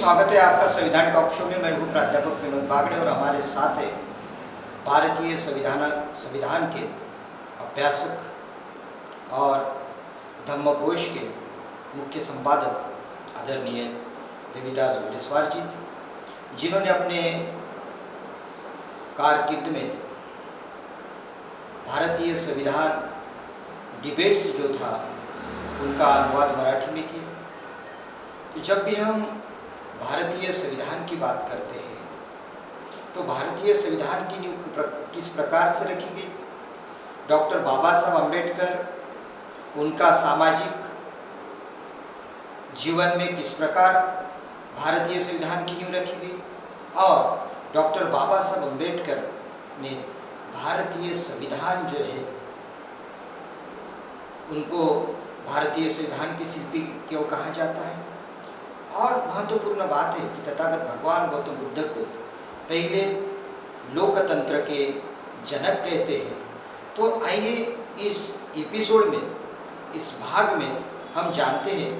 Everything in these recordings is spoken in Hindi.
स्वागत है आपका संविधान टॉक शो में। मैं हूँ प्राध्यापक विनोद बागड़े और हमारे साथ है भारतीय संविधान के अभ्यासक और धम्मघोष के मुख्य संपादक आदरणीय देवीदास घोडेस्वार जी, जिन्होंने अपने कारकिर्द में भारतीय संविधान डिबेट्स जो था उनका अनुवाद मराठी में किया। तो जब भी हम भारतीय संविधान की बात करते हैं तो भारतीय संविधान की नींव किस प्रकार से रखी गई, डॉक्टर बाबा साहब अम्बेडकर उनका सामाजिक जीवन में किस प्रकार भारतीय संविधान की नींव रखी गई और डॉक्टर बाबा साहब अम्बेडकर ने भारतीय संविधान जो है उनको भारतीय संविधान के शिल्पी क्यों कहा जाता है। और महत्वपूर्ण बात है कि तथागत भगवान गौतम बुद्ध को पहले लोकतंत्र के जनक कहते हैं। तो आइए इस एपिसोड में, इस भाग में हम जानते हैं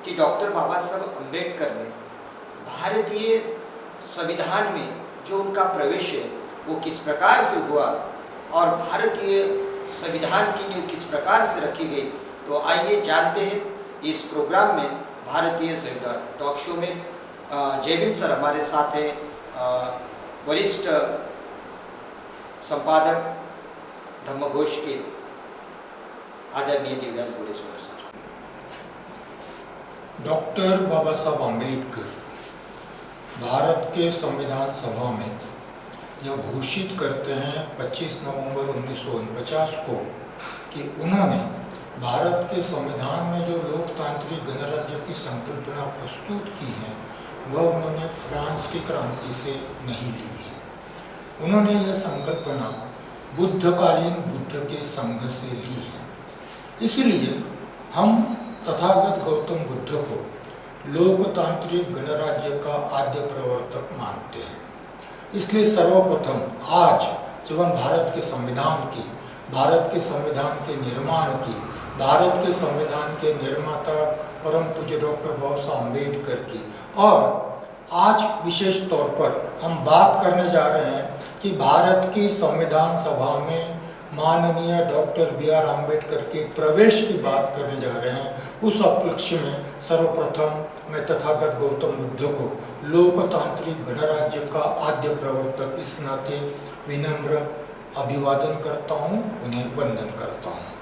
कि डॉक्टर बाबा साहब अम्बेडकर ने भारतीय संविधान में जो उनका प्रवेश है वो किस प्रकार से हुआ और भारतीय संविधान की नींव किस प्रकार से रखी गई। तो आइए जानते हैं इस प्रोग्राम में, भारतीय संविधान टॉक शो में। जय भीम सर हमारे साथ हैं, वरिष्ठ संपादक धम्मघोष के आदरणीय देवीदास घोडेस्वार सर। डॉक्टर बाबा साहब अम्बेडकर भारत के संविधान सभा में यह घोषित करते हैं 25 नवंबर 1949 को कि उन्होंने भारत के संविधान में जो लोकतांत्रिक गणराज्य की संकल्पना प्रस्तुत की है वह उन्होंने फ्रांस की क्रांति से नहीं ली है। उन्होंने यह संकल्पना बुद्धकालीन बुद्ध के संघ से ली है। इसलिए हम तथागत गौतम बुद्ध को लोकतांत्रिक गणराज्य का आद्य प्रवर्तक मानते हैं। इसलिए सर्वप्रथम आज जब हम भारत के संविधान की, भारत के संविधान के निर्माण की, भारत के संविधान के निर्माता परम पूज्य डॉक्टर बाबा साहब अम्बेडकर की, और आज विशेष तौर पर हम बात करने जा रहे हैं कि भारत की संविधान सभा में माननीय डॉक्टर बी.आर. अम्बेडकर के प्रवेश की बात करने जा रहे हैं, उस उपलक्ष्य में सर्वप्रथम मैं तथागत गौतम बुद्ध को लोकतांत्रिक गणराज्य का आद्य प्रवर्तक इस नाते विनम्र अभिवादन करता हूँ, उन्हें वंदन करता हूँ।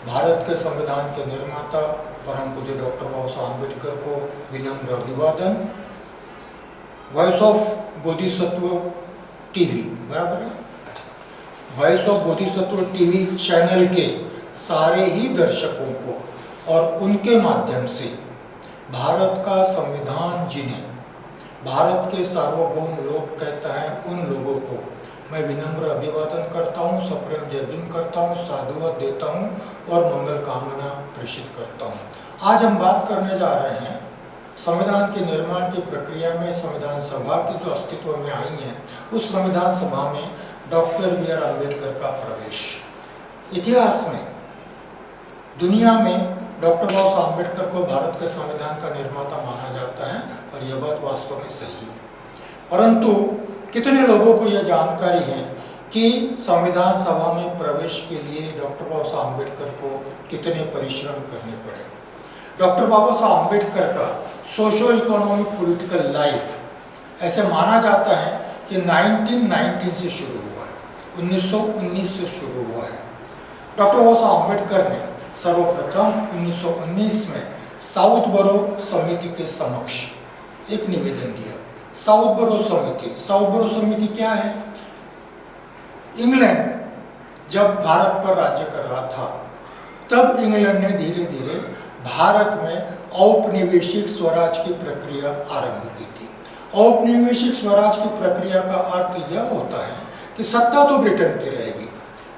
भारत के संविधान के निर्माता परम पूज्य डॉक्टर बाबा साहब अम्बेडकर को विनम्र अभिवादन। वॉइस ऑफ बोधिसत्व टीवी, बराबर है, voice of Bodhisattva TV channel के सारे ही दर्शकों को और उनके माध्यम से भारत का संविधान जिन्हें भारत के सार्वभौम लोग कहता है उन लोगों को मैं विनम्र अभिवादन करता हूँ, सप्रेम जय भीम करता हूँ, साधुवाद देता हूँ और मंगल कामना प्रेषित करता हूँ। आज हम बात करने जा रहे हैं संविधान के निर्माण की प्रक्रिया में संविधान सभा की जो अस्तित्व में आई है, उस संविधान सभा में डॉक्टर बी.आर. अम्बेडकर का प्रवेश। इतिहास में, दुनिया में डॉक्टर बाबा साहब अम्बेडकर को भारत के संविधान का निर्माता माना जाता है और यह बात वास्तव में सही है। परंतु कितने लोगों को यह जानकारी है कि संविधान सभा में प्रवेश के लिए डॉक्टर बाबा साहब अम्बेडकर को कितने परिश्रम करने पड़े। डॉक्टर बाबा साहब अम्बेडकर का सोशो इकोनॉमिक पॉलिटिकल लाइफ ऐसे माना जाता है कि 1919 से शुरू हुआ है, 1919 से शुरू हुआ है। डॉक्टर बाबा साहब अम्बेडकर ने सर्वप्रथम 1919 में साउथ बरो समिति के समक्ष एक निवेदन दिया। साउथ बरो समिति क्या है? इंग्लैंड जब भारत पर राज्य कर रहा था तब इंग्लैंड ने धीरे धीरे भारत में औपनिवेशिक स्वराज की प्रक्रिया आरंभ की थी। औपनिवेशिक स्वराज की प्रक्रिया का अर्थ यह होता है कि सत्ता तो ब्रिटेन की रहेगी,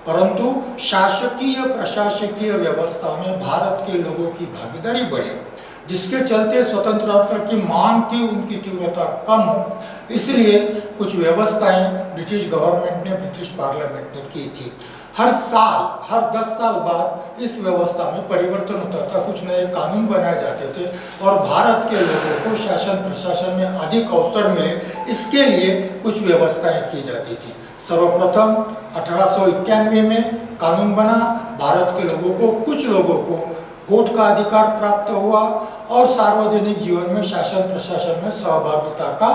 परंतु शासकीय प्रशासकीय व्यवस्था में भारत के लोगों की भागीदारी बढ़े, जिसके चलते स्वतंत्रता की मांग की उनकी तीव्रता कम हो, इसलिए कुछ व्यवस्थाएं ब्रिटिश गवर्नमेंट ने, ब्रिटिश पार्लियामेंट ने की थी। हर साल, हर 10 साल बाद इस व्यवस्था में परिवर्तन होता था, कुछ नए कानून बनाए जाते थे और भारत के लोगों को शासन प्रशासन में अधिक अवसर मिले, इसके लिए कुछ व्यवस्थाएं की जाती थी। सर्वप्रथम 1891 में कानून बना, भारत के लोगों को, कुछ लोगों को वोट का अधिकार प्राप्त हुआ और सार्वजनिक जीवन में शासन प्रशासन में सहभागिता का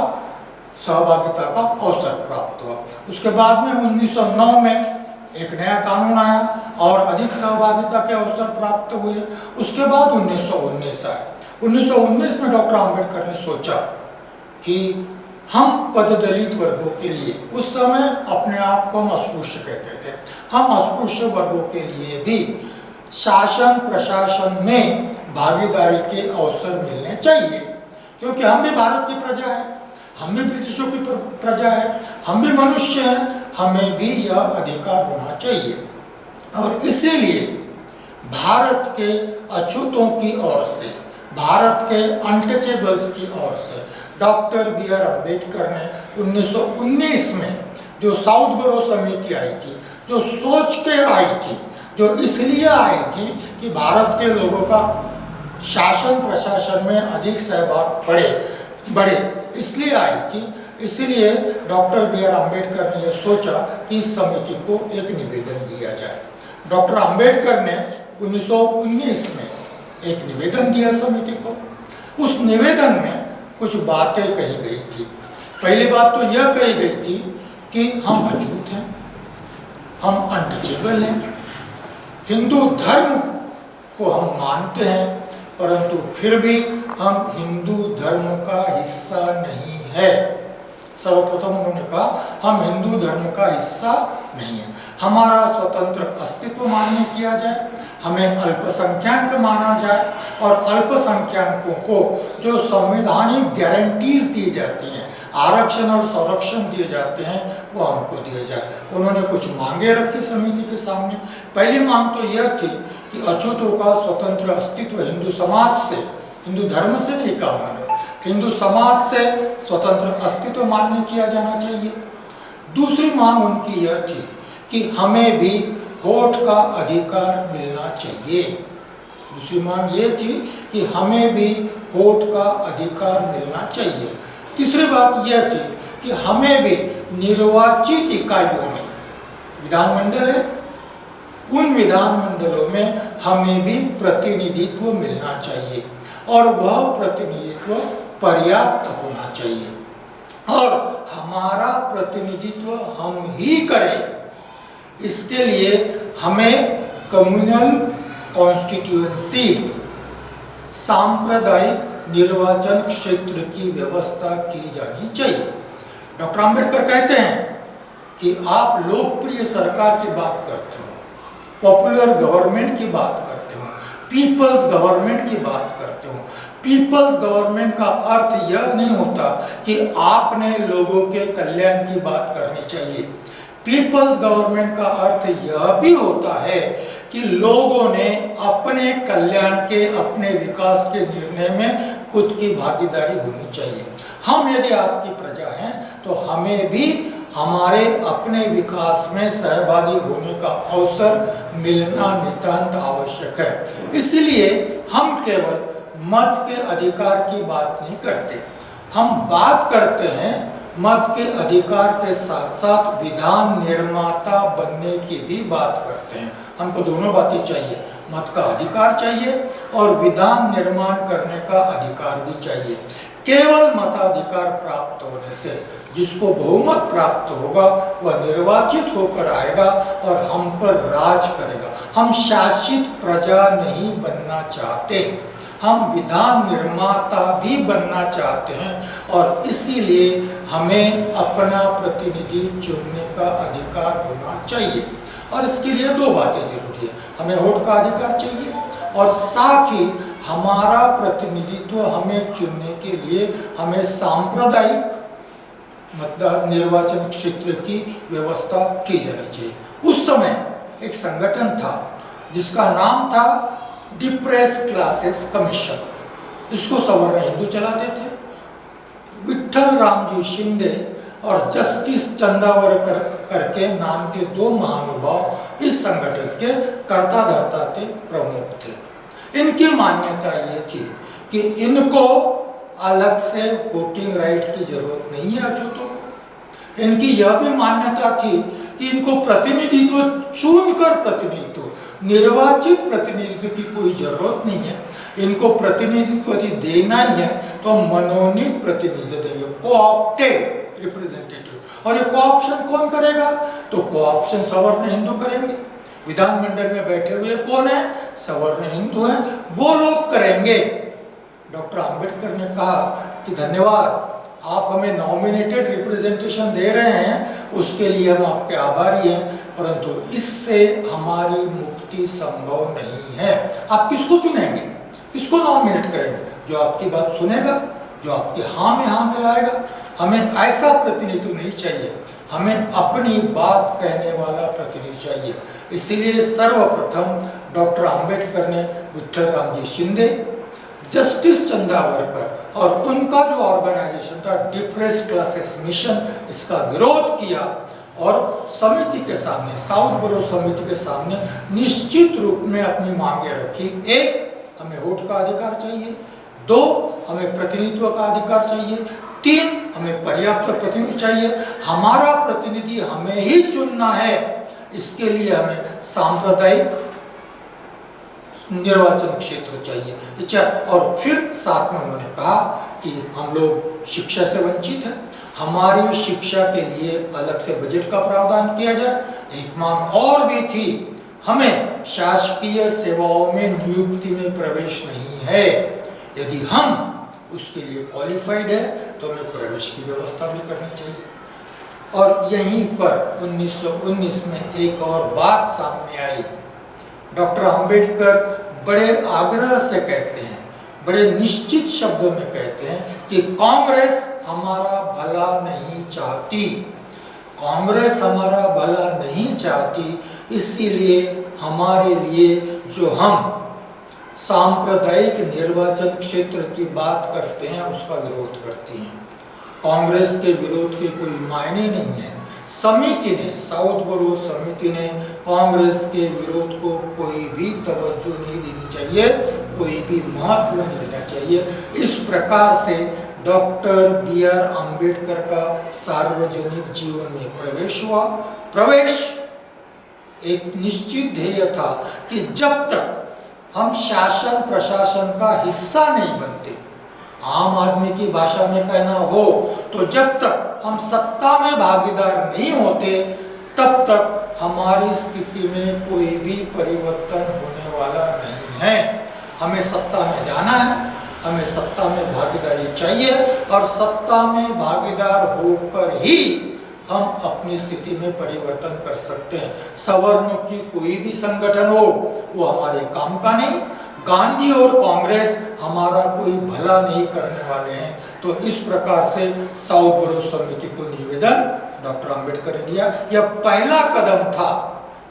अवसर प्राप्त हुआ। उसके बाद में 1909 में एक नया कानून आया और अधिक सहभागिता के अवसर प्राप्त हुए। उसके बाद 1919 आया। 1919 में डॉक्टर आम्बेडकर ने सोचा कि हम पददलित वर्गों के लिए, उस समय अपने आप को हम अस्पृश्य कहते थे, हम अस्पृश्य वर्गों के लिए भी शासन प्रशासन में भागीदारी के अवसर मिलने चाहिए, क्योंकि हम भी भारत की प्रजा हैं, हम भी ब्रिटिशों की प्रजा है, हम भी मनुष्य हैं, हमें भी यह अधिकार होना चाहिए। और इसीलिए भारत के अछूतों की ओर से, भारत के अनटचेबल्स की ओर से डॉक्टर बी आर अम्बेडकर ने 1919 में जो साउथ बरो समिति आई थी, जो सोच के आई थी, जो इसलिए आई थी कि भारत के लोगों का शासन प्रशासन में अधिक सहभाग बढ़े, इसलिए आई थी। इसलिए डॉक्टर बी आर अम्बेडकर ने यह सोचा कि इस समिति को एक निवेदन दिया जाए। डॉक्टर अम्बेडकर ने 1919 में एक निवेदन दिया समिति को। उस निवेदन में कुछ बातें कही गई थी। पहली बात तो यह कही गई थी कि हम अछूत हैं, हम अनटचेबल हैं, हिंदू धर्म को हम मानते हैं, परंतु फिर भी हम हिंदू धर्म का हिस्सा नहीं है। सर्वप्रथम उन्होंने कहा हम हिंदू धर्म का हिस्सा नहीं है, हमारा स्वतंत्र अस्तित्व मान्य किया जाए, हमें अल्पसंख्यक माना जाए और अल्पसंख्यकों को जो संवैधानिक गारंटीज दी जाती हैं, आरक्षण और संरक्षण दिए जाते हैं, वो हमको दिए जाए। उन्होंने कुछ मांगे रखी समिति के सामने। पहली मांग तो यह थी कि अछूतों का स्वतंत्र अस्तित्व हिंदू समाज से, हिंदू धर्म से नहीं कहा उन्होंने, हिंदू समाज से स्वतंत्र अस्तित्व मान्य किया जाना चाहिए। दूसरी मांग उनकी यह थी कि हमें भी वोट का अधिकार मिलना चाहिए। दूसरी मांग ये थी कि हमें भी वोट का अधिकार मिलना चाहिए। तीसरी बात यह थी कि हमें भी निर्वाचित इकाइयों में, विधानमंडल है, उन विधानमंडलों में हमें भी प्रतिनिधित्व मिलना चाहिए और वह प्रतिनिधित्व पर्याप्त होना चाहिए और हमारा प्रतिनिधित्व हम ही करें। इसके लिए हमें कम्युनल कॉन्स्टिट्यूएंसीज, सांप्रदायिक निर्वाचन क्षेत्र की व्यवस्था की जानी चाहिए। डॉक्टर आम्बेडकर कहते हैं कि आप लोकप्रिय सरकार की बात करते हो, पॉपुलर गवर्नमेंट की बात करते हो, पीपल्स गवर्नमेंट की बात करते हो। पीपल्स गवर्नमेंट का अर्थ यह नहीं होता कि आपने लोगों के कल्याण की बात करनी चाहिए। पीपल्स गवर्नमेंट का अर्थ यह भी होता है कि लोगों ने अपने कल्याण के, अपने विकास के निर्णय में खुद की भागीदारी होनी चाहिए। हम यदि आपकी प्रजा हैं तो हमें भी हमारे अपने विकास में सहभागी होने का अवसर मिलना नितांत आवश्यक है। इसलिए हम केवल मत के अधिकार की बात नहीं करते, हम बात करते हैं मत के अधिकार के साथ साथ विधान निर्माता बनने की भी बात करते हैं। हमको दोनों बातें चाहिए, मत का अधिकार चाहिए और विधान निर्माण करने का अधिकार भी चाहिए। केवल मताधिकार प्राप्त होने से जिसको बहुमत प्राप्त होगा वह निर्वाचित होकर आएगा और हम पर राज करेगा। हम शासित प्रजा नहीं बनना चाहते, हम विधान निर्माता भी बनना चाहते हैं और इसीलिए हमें अपना प्रतिनिधि चुनने का अधिकार होना चाहिए। और इसके लिए दो बातें जरूरी है, हमें वोट का अधिकार चाहिए और साथ ही हमारा प्रतिनिधित्व हमें चुनने के लिए हमें सांप्रदायिक मतदान निर्वाचन क्षेत्र की व्यवस्था की जानी चाहिए। उस समय एक संगठन था जिसका नाम था डिप्रेस क्लासेस कमीशन, इसको सवर्ण हिंदू चलाते थे। विठल रामजी शिंदे और जस्टिस चंदावरकर करके नाम के दो महानुभाव इस इस संगठन के कर्ता धर्ता थे, प्रमुख थे। इनकी मान्यता ये थी कि इनको अलग से वोटिंग राइट की जरूरत नहीं है अछूतों को। इनकी यह भी मान्यता थी कि इनको प्रतिनिधित्व चुनकर प्रतिनिधित्व, निर्वाचित प्रतिनिधित्व की कोई जरूरत नहीं है। इनको प्रतिनिधित्व यदि देना ही है तो मनोनीत प्रतिनिधित्व देंगे, कोऑप्टेड रिप्रेजेंटेटिव। और ये कोऑप्शन कौन करेगा? तो कोऑप्शन सवर्ण हिंदू करेंगे। विधानमंडल में बैठे हुए कौन है? सवर्ण हिंदू हैं, वो लोग करेंगे। डॉक्टर अंबेडकर ने कहा कि धन्यवाद, आप हमें नॉमिनेटेड रिप्रेजेंटेशन दे रहे हैं, उसके लिए हम आपके आभारी हैं, परंतु इससे हमारी मुक्ति संभव नहीं है। आप किसको चुनेंगे, किसको नॉमिनेट करेंगे? जो आपकी बात सुनेगा, जो आपके हाँ में हाँ मिलाएगा। हमें ऐसा प्रतिनिधित्व नहीं चाहिए, हमें अपनी बात कहने वाला प्रतिनिधित्व चाहिए। इसलिए सर्वप्रथम डॉक्टर अंबेडकर ने विठल राम जी शिंदे, जस्टिस चंदावरकर और उनका जो ऑर्गेनाइजेशन था डिप्रेस्ड क्लासेस मिशन, इसका विरोध किया और समिति के सामने, साउथ बोरो समिति के सामने निश्चित रूप में अपनी मांगे रखी। एक, हमें वोट का अधिकार चाहिए। दो, हमें प्रतिनिधित्व का अधिकार चाहिए। तीन, हमें पर्याप्त प्रतिनिधि चाहिए। हमारा प्रतिनिधि हमें ही चुनना है, इसके लिए हमें सांप्रदायिक निर्वाचन क्षेत्र चाहिए। अच्छा, और फिर साथ में उन्होंने कहा कि हम लोग शिक्षा से वंचित हैं, हमारी शिक्षा के लिए अलग से बजट का प्रावधान किया जाए। एक मांग और भी थी, हमें शासकीय सेवाओं में नियुक्ति में प्रवेश नहीं है, यदि हम उसके लिए क्वालिफाइड है तो हमें प्रवेश की व्यवस्था भी करनी चाहिए। और यहीं पर 1919 में एक और बात सामने आई। डॉक्टर अंबेडकर बड़े आग्रह से कहते हैं, बड़े निश्चित शब्दों में कहते हैं कि कांग्रेस हमारा भला नहीं चाहती, कांग्रेस हमारा भला नहीं चाहती, इसीलिए हमारे लिए जो हम सांप्रदायिक निर्वाचन क्षेत्र की बात करते हैं उसका विरोध करती हैं। कांग्रेस के विरोध के कोई मायने नहीं है। समिति ने, साउथ बोरो समिति ने कांग्रेस के विरोध को कोई भी तवज्जो नहीं देनी चाहिए, कोई भी महत्व नहीं देना चाहिए। इस प्रकार से डॉक्टर बी.आर. अंबेडकर का सार्वजनिक जीवन में प्रवेश हुआ। प्रवेश एक निश्चित ध्येय था कि जब तक हम शासन प्रशासन का हिस्सा नहीं बनते, आम आदमी की भाषा में कहना हो तो जब तक हम सत्ता में भागीदार नहीं होते, तब तक हमारी स्थिति में कोई भी परिवर्तन होने वाला नहीं है। हमें सत्ता में जाना है, हमें सत्ता में भागीदारी चाहिए और सत्ता में भागीदार होकर ही हम अपनी स्थिति में परिवर्तन कर सकते हैं। सवर्णों की कोई भी संगठन हो वो हमारे काम का नहीं, गांधी और कांग्रेस हमारा कोई भला नहीं करने वाले हैं। तो इस प्रकार से साउथ बोरो समिति को निवेदन डॉक्टर अंबेडकर ने दिया। यह पहला कदम था,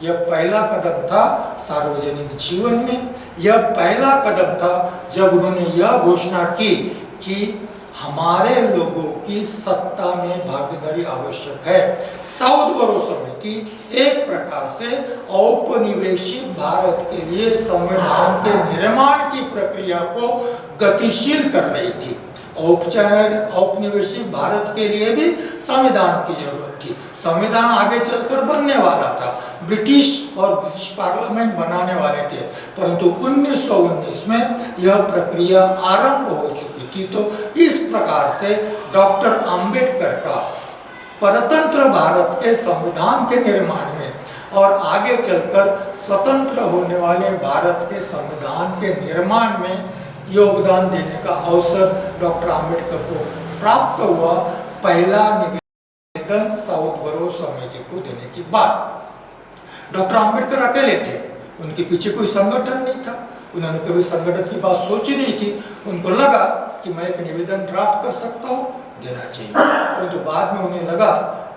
यह पहला कदम था सार्वजनिक जीवन में। यह पहला कदम था जब उन्होंने यह घोषणा की कि हमारे लोगों की सत्ता में भागीदारी आवश्यक है। साउथ बोरो समिति एक प्रकार से औपनिवेशिक भारत के लिए संविधान के निर्माण की प्रक्रिया को गतिशील कर रही थी। औपनिवेशिक भारत के लिए भी संविधान की जरूरत थी। संविधान आगे चलकर बनने वाला था, ब्रिटिश और ब्रिटिश पार्लियामेंट बनाने वाले थे, परंतु 1919 में यह प्रक्रिया आरंभ हो चुकी थी। तो इस प्रकार से डॉक्टर अंबेडकर का परतंत्र भारत के संविधान के निर्माण में और आगे चलकर स्वतंत्र होने वाले भारत के संविधान के निर्माण में योगदान देने का अवसर डॉक्टर अंबेडकर को प्राप्त हुआ। पहला निवेदन साउथ बोरो समिति को देने की बात। डॉक्टर अंबेडकर अकेले थे, उनके पीछे कोई संगठन नहीं था, उन्होंने कभी संगठन की बात सोची नहीं थी। उनको लगा कि मैं एक निवेदन ड्राफ्ट कर सकता हूँ, देना चाहिए। परंतु बाद में उन्हें लगा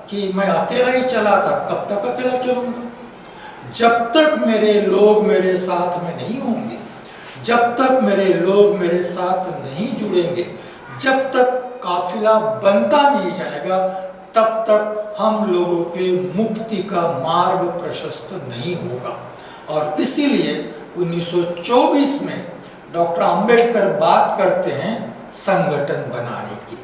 कि मैं अकेला ही चला था, कब तक अकेला चलूंगा? जब तक मेरे लोग मेरे साथ में नहीं होंगे, जब तक मेरे लोग मेरे साथ नहीं जुड़ेंगे, जब तक काफिला बनता नहीं जाएगा, तब तक हम लोगों के मुक्ति का मार्ग प्रशस्त नहीं होगा। और इसीलिए 1924 में डॉक्टर अंबेडकर बात करते हैं संगठन बनाने की,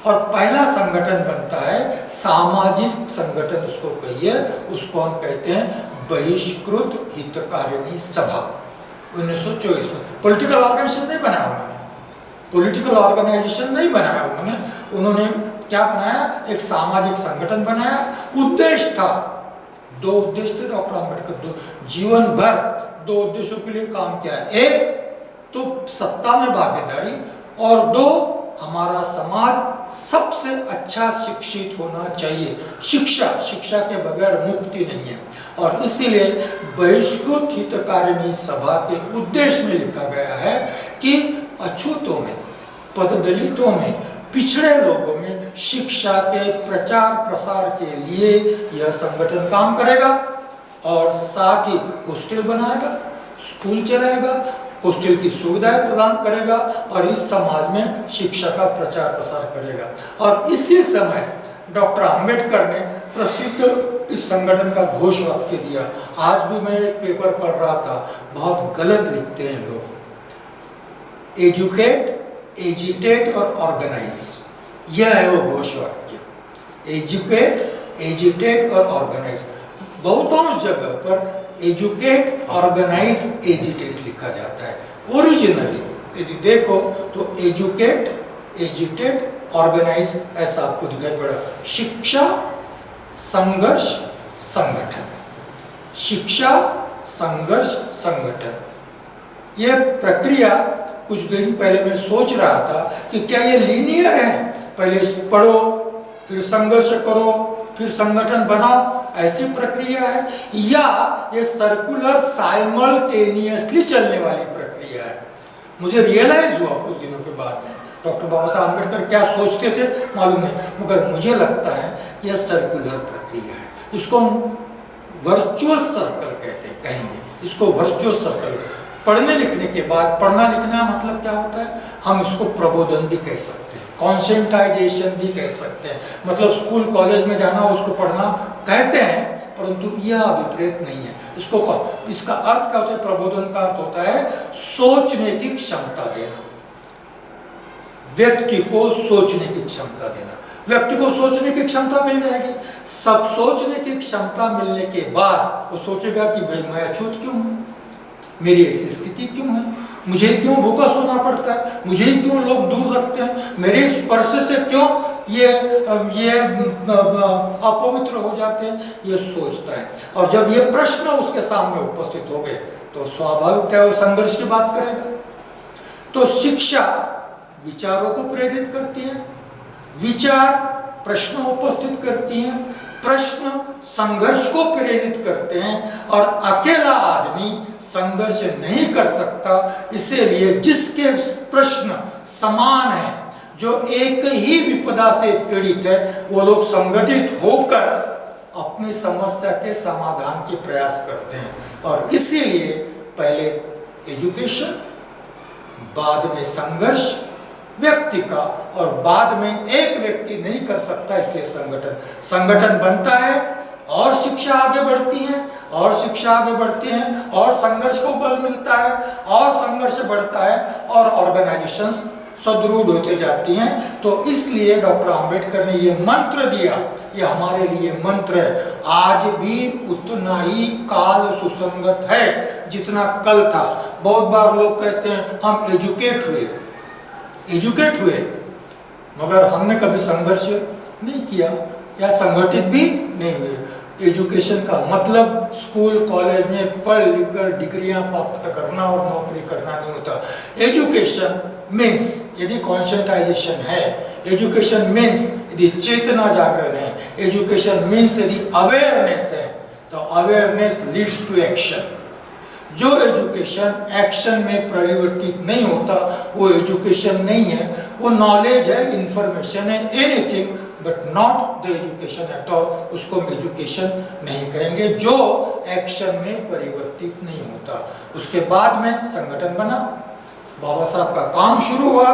और पहला संगठन बनता है सामाजिक संगठन, उसको कहिए, उसको हम कहते हैं बहिष्कृत हितकारिणी सभा। 1924 में पॉलिटिकल ऑर्गेनाइजेशन नहीं बनाया उन्होंने, पॉलिटिकल ऑर्गेनाइजेशन नहीं बनाया उन्होंने क्या बनाया, एक सामाजिक संगठन बनाया। उद्देश्य था, दो उद्देश्य थे डॉक्टर अंबेडकर, जीवन भर दो उद्देश्यों के लिए काम किया है। एक तो सत्ता में भागीदारी, और दो हमारा समाज सबसे अच्छा शिक्षित होना चाहिए। शिक्षा के बगैर मुक्ति नहीं है। और इसीलिए बहिष्कृत हितकारिणी सभा के उद्देश्य में लिखा गया है कि अछूतों में, पददलितों में, पिछड़े लोगों में शिक्षा के प्रचार प्रसार के लिए यह संगठन काम करेगा, और साथ ही हॉस्टल बनाएगा, स्कूल चलाएगा, हॉस्टल की सुविधाएं प्रदान करेगा, और इस समाज में शिक्षा का प्रचार प्रसार करेगा। और इसी समय डॉक्टर अंबेडकर ने प्रसिद्ध इस संगठन का घोष वाक्य दिया। आज भी मैं एक पेपर पढ़ रहा था, बहुत गलत लिखते हैं लोग, एजुकेट, एजिटेट और ऑर्गेनाइज, यह है वो घोष वाक्य। एजुकेट, एजिटेट और ऑर्गेनाइज, बहुतांश जगह पर एजुकेट, ऑर्गेनाइज, एजिटेट लिखा जाता है। ओरिजिनली यदि देखो तो एजुकेट, एजिटेट, ऑर्गेनाइज ऐसा आपको दिखाई पड़ा। शिक्षा, संघर्ष, संगठन, शिक्षा, संघर्ष, संगठन, यह प्रक्रिया कुछ दिन पहले मैं सोच रहा था कि क्या ये लीनियर है, पहले पढ़ो, फिर संघर्ष करो, फिर संगठन बनाओ, ऐसी प्रक्रिया है, या ये सर्कुलर साइमल्टेनियसली चलने वाली प्रक्रिया है। मुझे रियलाइज हुआ कुछ दिनों के बाद में डॉक्टर बाबा साहब अम्बेडकर क्या सोचते थे मालूम नहीं, मगर मुझे लगता है यह सर्कुलर प्रक्रिया है। इसको हम वर्चुअस सर्कल कहेंगे, इसको वर्चुअस सर्कल। पढ़ने लिखने के बाद, पढ़ना लिखना मतलब क्या होता है, हम इसको प्रबोधन भी कह सकते हैं, कॉन्सेंटाइजेशन भी कह सकते हैं, मतलब स्कूल कॉलेज में जाना उसको पढ़ना कहते हैं, परंतु यह विपरीत नहीं है। इसका अर्थ क्या होता है, प्रबोधन का अर्थ होता है सोचने की क्षमता देना, व्यक्ति को सोचने की क्षमता देना। व्यक्ति को सोचने की क्षमता मिल जाएगी, सब सोचने की क्षमता मिलने के बाद वो सोचेगा कि भाई मैं अछूत क्यों हूँ, मेरी ऐसी स्थिति क्यों है, मुझे क्यों भूखा सोना पड़ता है, मुझे क्यों लोग दूर रखते हैं, मेरे स्पर्श से क्यों ये अपवित्र हो जाते हैं, ये सोचता है। और जब ये प्रश्न उसके सामने उपस्थित हो गए तो स्वाभाविक है वो संघर्ष की बात करेगा। तो शिक्षा विचारों को प्रेरित करती है, विचार प्रश्न उपस्थित करती हैं, प्रश्न संघर्ष को प्रेरित करते हैं, और अकेला आदमी संघर्ष नहीं कर सकता। इसीलिए जिसके प्रश्न समान है, जो एक ही विपदा से पीड़ित है, वो लोग संगठित होकर अपनी समस्या के समाधान के प्रयास करते हैं। और इसीलिए पहले एजुकेशन, बाद में संघर्ष व्यक्ति का, और बाद में एक व्यक्ति नहीं कर सकता, इसलिए संगठन बनता है, और शिक्षा आगे बढ़ती है, और शिक्षा आगे बढ़ती है, और संघर्ष को बल मिलता है, और संघर्ष बढ़ता है, और ऑर्गेनाइजेशंस सुदृढ़ होते जाती हैं। तो इसलिए डॉक्टर अंबेडकर ने ये मंत्र दिया, ये हमारे लिए मंत्र है, आज भी उतना ही काल सुसंगत है जितना कल था। बहुत बार लोग कहते हैं हम एजुकेट हुए, मगर हमने कभी संघर्ष नहीं किया या संगठित भी नहीं हुए। एजुकेशन का मतलब स्कूल कॉलेज में पढ़ लिख कर डिग्रियां प्राप्त करना और नौकरी करना नहीं होता। एजुकेशन मीन्स यदि कॉन्सेंट्राइजेशन है, एजुकेशन मीन्स यदि चेतना जागरण है, एजुकेशन मीन्स यदि अवेयरनेस है, तो अवेयरनेस लीड्स टू एक्शन। जो एजुकेशन एक्शन में परिवर्तित नहीं होता वो एजुकेशन नहीं है, वो नॉलेज है, इंफॉर्मेशन है, anything but not the education at all. उसको हम एजुकेशन नहीं कहेंगे जो एक्शन में परिवर्तित नहीं होता। उसके बाद में संगठन बना, बाबा साहब का काम शुरू हुआ,